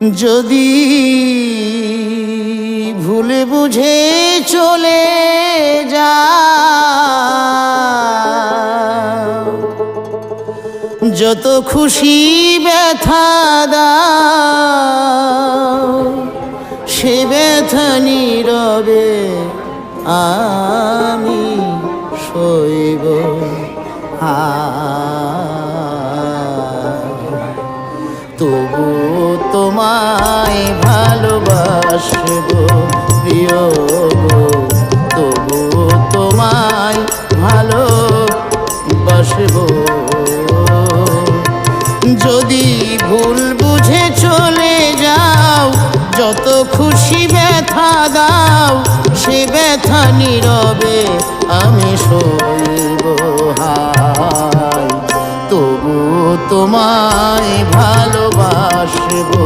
যদি ভুলে বুঝে চলে যা, যত খুশি ব্যথা দাও, সে ব্যথা নীরবে আমি সইব। তবু তোমায় ভালোবাসবো প্রিয় গো, তবু তোমায় ভালোবাসবো। যদি ভুল বুঝে চলে যাও, যত খুশি ব্যথা দাও, সে ব্যথা নীরবে আমি সইব। তবু তোমায় ভালোবাসবো।